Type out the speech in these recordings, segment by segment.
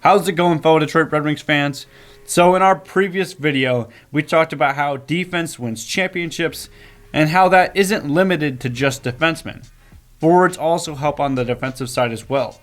How's it going, fellow Detroit Red Wings fans? So in our previous video, we talked about how defense wins championships and how that isn't limited to just defensemen. Forwards also help on the defensive side as well.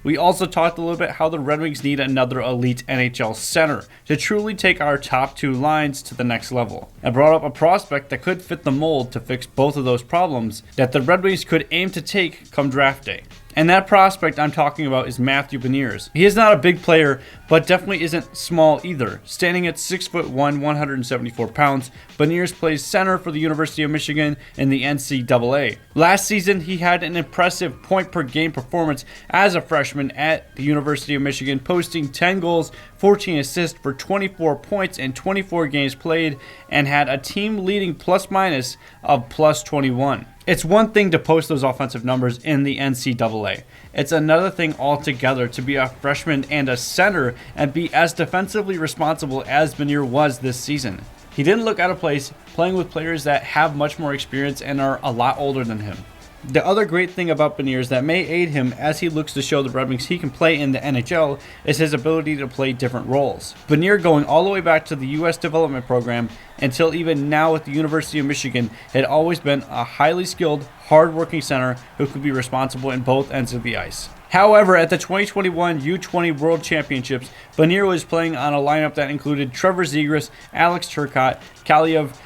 We also talked a little bit how the Red Wings need another elite NHL center to truly take our top two lines to the next level. I brought up a prospect that could fit the mold to fix both of those problems that the Red Wings could aim to take come draft day. And that prospect I'm talking about is Matthew Beniers. He is not a big player, but definitely isn't small either. Standing at 6'1", 174 pounds, Beniers plays center for the University of Michigan in the NCAA. Last season, he had an impressive point-per-game performance as a freshman at the University of Michigan, posting 10 goals, 14 assists for 24 points in 24 games played, and had a team-leading plus-minus of plus 21. It's one thing to post those offensive numbers in the NCAA. It's another thing altogether to be a freshman and a center and be as defensively responsible as Benier was this season. He didn't look out of place playing with players that have much more experience and are a lot older than him. The other great thing about Beniers that may aid him as he looks to show the Red Wings he can play in the NHL is his ability to play different roles. Benier, going all the way back to the U.S. development program until even now at the University of Michigan, had always been a highly skilled, hard-working center who could be responsible in both ends of the ice. However, at the 2021 U20 World Championships, Benier was playing on a lineup that included Trevor Zegras, Alex Turcotte, Kaliev,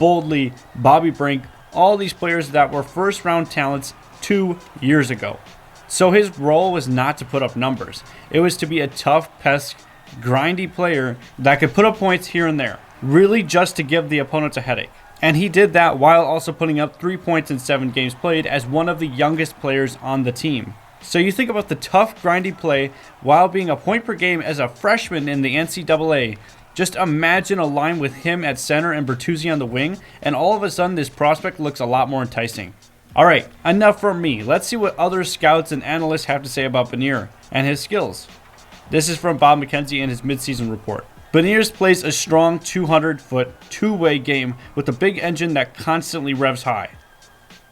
Boldly, Bobby Brink, all these players that were first-round talents 2 years ago. So his role was not to put up numbers. It was to be a tough, pest, grindy player that could put up points here and there, really just to give the opponents a headache. And he did that while also putting up 3 points in 7 games played as one of the youngest players on the team. So you think about the tough, grindy play while being a point per game as a freshman in the NCAA. Just imagine a line with him at center and Bertuzzi on the wing, and all of a sudden this prospect looks a lot more enticing. Alright, enough from me. Let's see what other scouts and analysts have to say about Benier and his skills. This is from Bob McKenzie in his midseason report. Beniers plays a strong 200-foot, two-way game with a big engine that constantly revs high.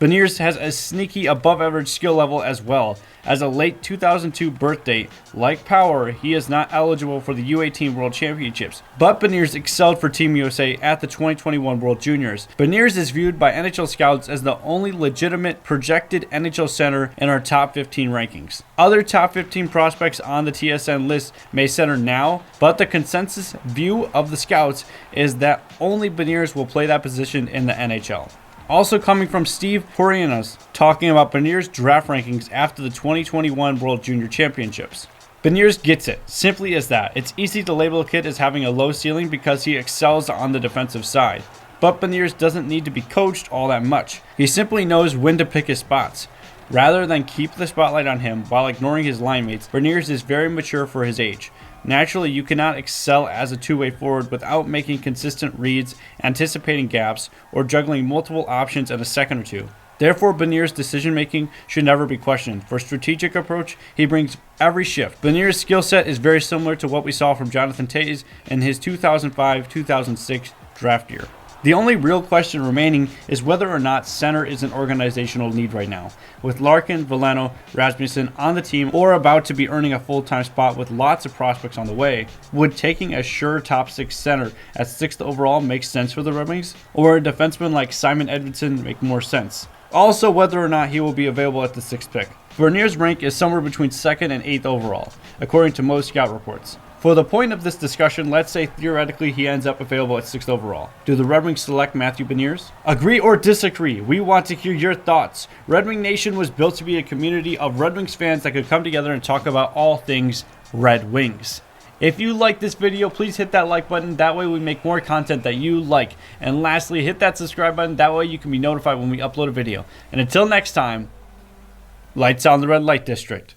Beniers has a sneaky above-average skill level as well. As a late 2002 birth date, like Power, he is not eligible for the U18 World Championships, but Beniers excelled for Team USA at the 2021 World Juniors. Beniers is viewed by NHL scouts as the only legitimate projected NHL center in our top 15 rankings. Other top 15 prospects on the TSN list may center now, but the consensus view of the scouts is that only Beniers will play that position in the NHL. Also coming from Steve Porianos, talking about Beniers' draft rankings after the 2021 World Junior Championships. Beniers gets it, simply as that. It's easy to label a kid as having a low ceiling because he excels on the defensive side. But Beniers doesn't need to be coached all that much. He simply knows when to pick his spots. Rather than keep the spotlight on him while ignoring his line mates, Beniers is very mature for his age. Naturally, you cannot excel as a two-way forward without making consistent reads, anticipating gaps, or juggling multiple options in a second or two. Therefore, Beniers' decision-making should never be questioned. For strategic approach, he brings every shift. Beniers' skill set is very similar to what we saw from Jonathan Toews in his 2005-2006 draft year. The only real question remaining is whether or not center is an organizational need right now. With Larkin, Veleno, Rasmussen on the team or about to be earning a full-time spot with lots of prospects on the way, would taking a sure top 6 center at 6th overall make sense for the Red Wings? Or a defenseman like Simon Edvinsson make more sense? Also, whether or not he will be available at the 6th pick. Beniers' rank is somewhere between 2nd and 8th overall, according to most scout reports. For the point of this discussion, let's say theoretically he ends up available at 6th overall. Do the Red Wings select Matthew Beniers? Agree or disagree? We want to hear your thoughts. Red Wing Nation was built to be a community of Red Wings fans that could come together and talk about all things Red Wings. If you like this video, please hit that like button. That way we make more content that you like. And lastly, hit that subscribe button. That way you can be notified when we upload a video. And until next time, lights on the Red Light District.